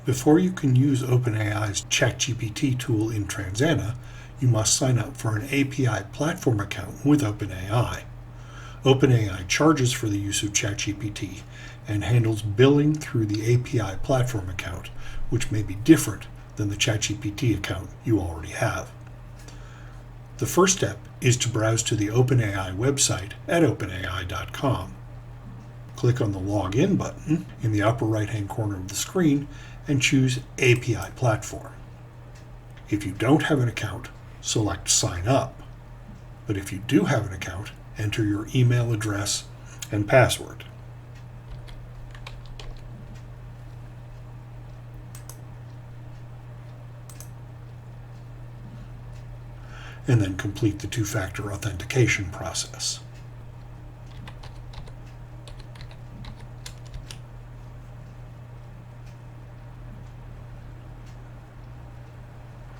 Before you can use OpenAI's ChatGPT tool in Transana, you must sign up for an API platform account with OpenAI. OpenAI charges for the use of ChatGPT and handles billing through the API platform account, which may be different than the ChatGPT account you already have. The first step is to browse to the OpenAI website at openai.com. Click on the Login button in the upper right-hand corner of the screen and choose API Platform. If you don't have an account, select Sign Up. But if you do have an account, enter your email address and password. And then complete the two-factor authentication process.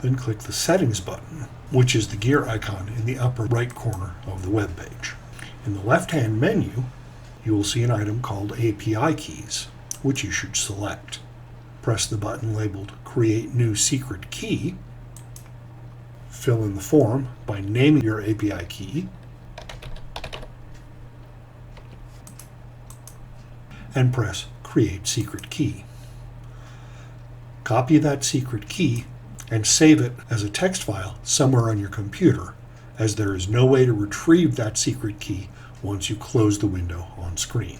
Then click the Settings button, which is the gear icon in the upper right corner of the web page. In the left-hand menu, you will see an item called API Keys, which you should select. Press the button labeled Create New Secret Key. Fill in the form by naming your API key and press Create Secret Key. Copy that secret key and save it as a text file somewhere on your computer, as there is no way to retrieve that secret key once you close the window on screen.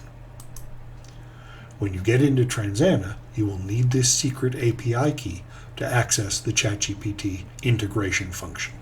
When you get into Transana, you will need this secret API key to access the ChatGPT integration function.